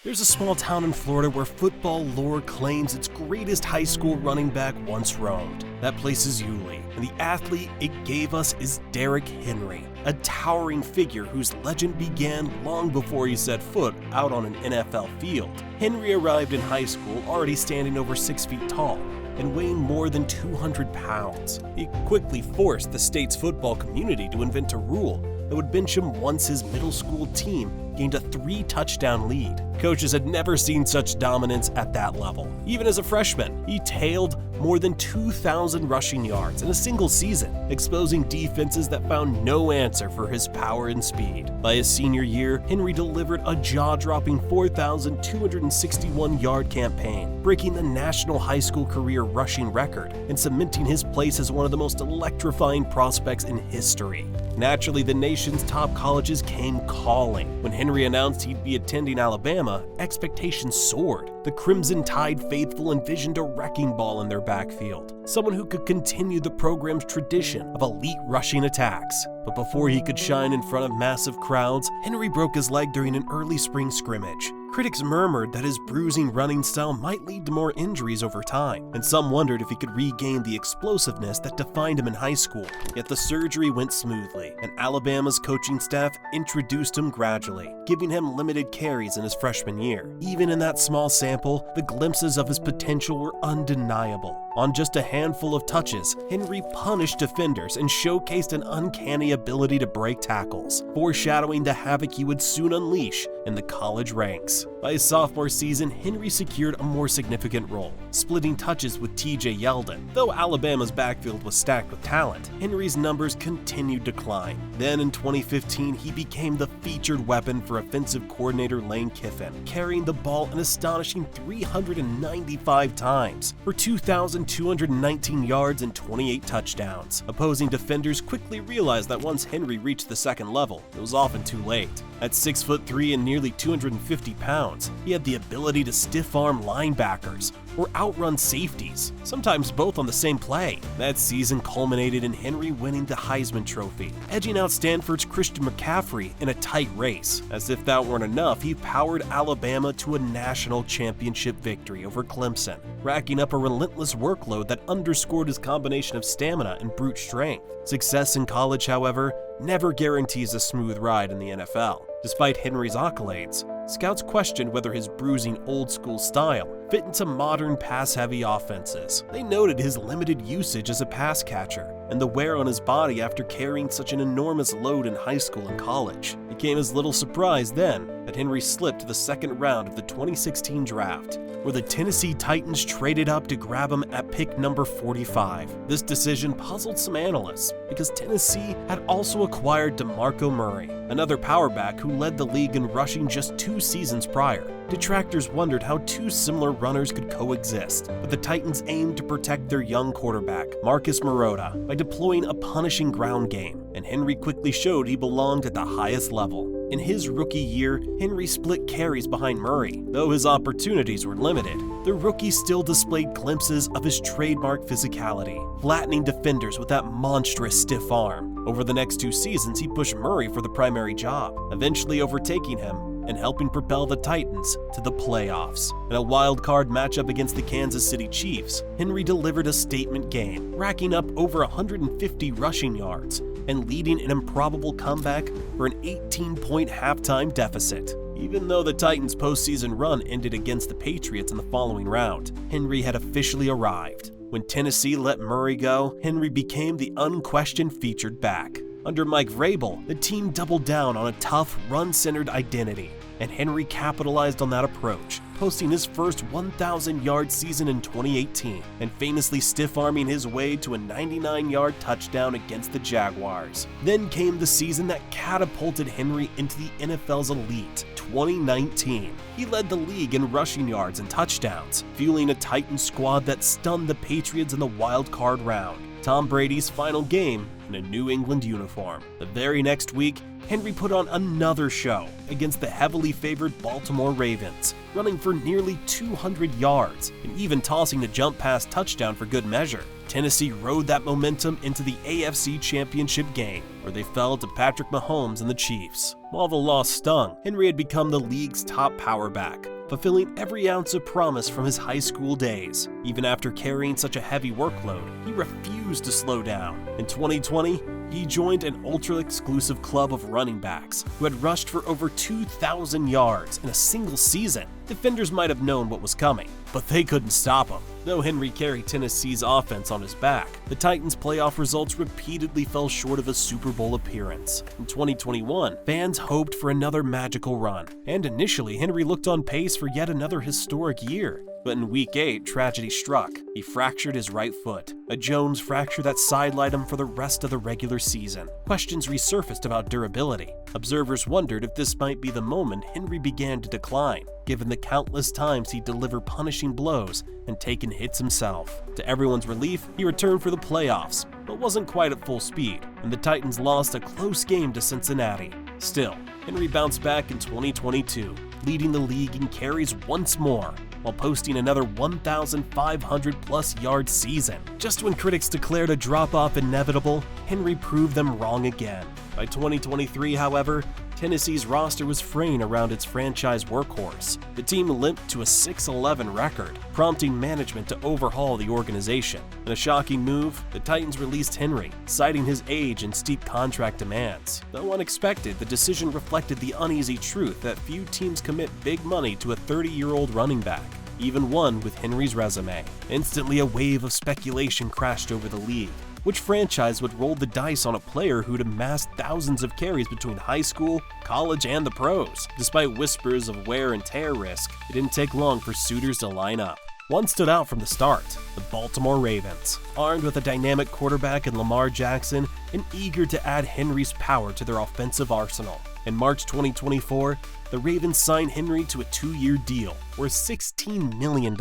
There's a small town in Florida where football lore claims its greatest high school running back once roamed. That place is Yulee, and the athlete it gave us is Derrick Henry, a towering figure whose legend began long before he set foot out on an NFL field. Henry arrived in high school already standing over 6 feet tall and weighing more than 200 pounds. He quickly forced the state's football community to invent a rule that would bench him once his middle school team gained a 3-touchdown lead. Coaches had never seen such dominance at that level. Even as a freshman, he tailed more than 2,000 rushing yards in a single season, exposing defenses that found no answer for his power and speed. By his senior year, Henry delivered a jaw-dropping 4,261-yard campaign, breaking the national high school career rushing record and cementing his place as one of the most electrifying prospects in history. Naturally, the nation's top colleges came calling. When Henry announced he'd be attending Alabama, expectations soared. The Crimson Tide faithful envisioned a wrecking ball in their backfield, someone who could continue the program's tradition of elite rushing attacks. But before he could shine in front of massive crowds, Henry broke his leg during an early spring scrimmage. Critics murmured that his bruising running style might lead to more injuries over time, and some wondered if he could regain the explosiveness that defined him in high school. Yet the surgery went smoothly, and Alabama's coaching staff introduced him gradually, giving him limited carries in his freshman year. Even in that small sample, the glimpses of his potential were undeniable. On just a handful of touches, Henry punished defenders and showcased an uncanny ability to break tackles, foreshadowing the havoc he would soon unleash in the college ranks. By his sophomore season, Henry secured a more significant role, splitting touches with TJ Yeldon. Though Alabama's backfield was stacked with talent, Henry's numbers continued to climb. Then in 2015, he became the featured weapon for offensive coordinator Lane Kiffin, carrying the ball an astonishing 395 times for 2,219 yards and 28 touchdowns. Opposing defenders quickly realized that once Henry reached the second level, it was often too late. At 6'3" and nearly 250 pounds, he had the ability to stiff-arm linebackers or outrun safeties, sometimes both on the same play. That season culminated in Henry winning the Heisman Trophy, edging out Stanford's Christian McCaffrey in a tight race. As if that weren't enough, he powered Alabama to a national championship victory over Clemson, racking up a relentless workload that underscored his combination of stamina and brute strength. Success in college, however, never guarantees a smooth ride in the NFL. Despite Henry's accolades, scouts questioned whether his bruising old-school style fit into modern pass-heavy offenses. They noted his limited usage as a pass catcher and the wear on his body after carrying such an enormous load in high school and college. It came as little surprise then that Henry slipped to the second round of the 2016 draft, where the Tennessee Titans traded up to grab him at pick number 45. This decision puzzled some analysts because Tennessee had also acquired DeMarco Murray, another power back who led the league in rushing just 2 seasons prior. Detractors wondered how two similar runners could coexist, but the Titans aimed to protect their young quarterback, Marcus Mariota, by deploying a punishing ground game, and Henry quickly showed he belonged at the highest level. In his rookie year, Henry split carries behind Murray. Though his opportunities were limited, the rookie still displayed glimpses of his trademark physicality, flattening defenders with that monstrous stiff arm. Over the next 2 seasons, he pushed Murray for the primary job, eventually overtaking him and helping propel the Titans to the playoffs. In a wild-card matchup against the Kansas City Chiefs, Henry delivered a statement game, racking up over 150 rushing yards and leading an improbable comeback for an 18-point halftime deficit. Even though the Titans' postseason run ended against the Patriots in the following round, Henry had officially arrived. When Tennessee let Murray go, Henry became the unquestioned featured back. Under Mike Vrabel, the team doubled down on a tough, run-centered identity, and Henry capitalized on that approach, posting his first 1,000-yard season in 2018 and famously stiff-arming his way to a 99-yard touchdown against the Jaguars. Then came the season that catapulted Henry into the NFL's elite, 2019. He led the league in rushing yards and touchdowns, fueling a Titans squad that stunned the Patriots in the wild-card round. Tom Brady's final game in a New England uniform. The very next week, Henry put on another show against the heavily favored Baltimore Ravens, running for nearly 200 yards and even tossing a jump pass touchdown for good measure. Tennessee rode that momentum into the AFC Championship game, where they fell to Patrick Mahomes and the Chiefs. While the loss stung, Henry had become the league's top power back, fulfilling every ounce of promise from his high school days. Even after carrying such a heavy workload, he refused to slow down. In 2020, he joined an ultra-exclusive club of running backs who had rushed for over 2,000 yards in a single season. Defenders might have known what was coming, but they couldn't stop him. Though Henry carried Tennessee's offense on his back, the Titans' playoff results repeatedly fell short of a Super Bowl appearance. In 2021, fans hoped for another magical run, and initially Henry looked on pace for yet another historic year. But in Week 8, tragedy struck. He fractured his right foot, a Jones fracture that sidelined him for the rest of the regular season. Questions resurfaced about durability. Observers wondered if this might be the moment Henry began to decline, given the countless times he delivered punishing blows and taken hits himself. To everyone's relief, he returned for the playoffs, but wasn't quite at full speed, and the Titans lost a close game to Cincinnati. Still, Henry bounced back in 2022, leading the league in carries once more, while posting another 1,500-plus yard season. Just when critics declared a drop-off inevitable, Henry proved them wrong again. By 2023, however, Tennessee's roster was fraying around its franchise workhorse. The team limped to a 6-11 record, prompting management to overhaul the organization. In a shocking move, the Titans released Henry, citing his age and steep contract demands. Though unexpected, the decision reflected the uneasy truth that few teams commit big money to a 30-year-old running back, even one with Henry's resume. Instantly, a wave of speculation crashed over the league. Which franchise would roll the dice on a player who'd amassed thousands of carries between high school, college, and the pros? Despite whispers of wear and tear risk, it didn't take long for suitors to line up. One stood out from the start: the Baltimore Ravens. Armed with a dynamic quarterback in Lamar Jackson and eager to add Henry's power to their offensive arsenal. In March 2024, the Ravens signed Henry to a 2-year deal worth $16 million,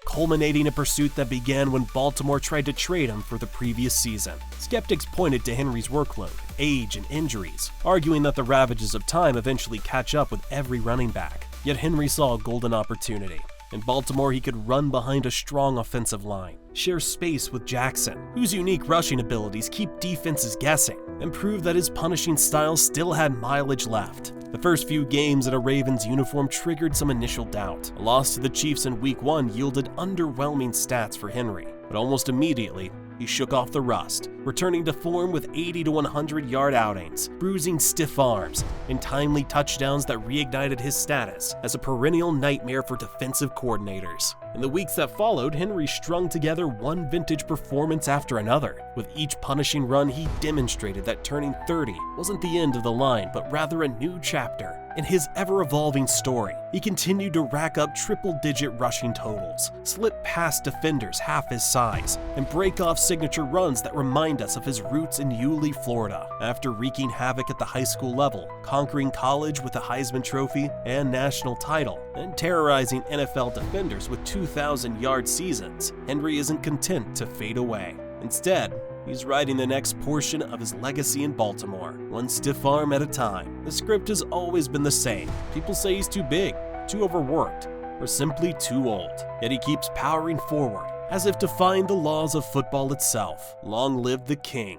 culminating a pursuit that began when Baltimore tried to trade him for the previous season. Skeptics pointed to Henry's workload, age, and injuries, arguing that the ravages of time eventually catch up with every running back. Yet Henry saw a golden opportunity. In Baltimore, he could run behind a strong offensive line, share space with Jackson, whose unique rushing abilities keep defenses guessing, and prove that his punishing style still had mileage left. The first few games in a Ravens uniform triggered some initial doubt. A loss to the Chiefs in Week 1 yielded underwhelming stats for Henry, but almost immediately, he shook off the rust, returning to form with 80 to 100-yard outings, bruising stiff arms, and timely touchdowns that reignited his status as a perennial nightmare for defensive coordinators. In the weeks that followed, Henry strung together one vintage performance after another. With each punishing run, he demonstrated that turning 30 wasn't the end of the line, but rather a new chapter in his ever-evolving story. He continued to rack up triple-digit rushing totals, slip past defenders half his size, and break off signature runs that remind us of his roots in Yulee, Florida. After wreaking havoc at the high school level, conquering college with a Heisman Trophy and national title, and terrorizing NFL defenders with 2,000-yard seasons, Henry isn't content to fade away. Instead, he's writing the next portion of his legacy in Baltimore, one stiff arm at a time. The script has always been the same. People say he's too big, too overworked, or simply too old. Yet he keeps powering forward, as if defying the laws of football itself. Long live the king.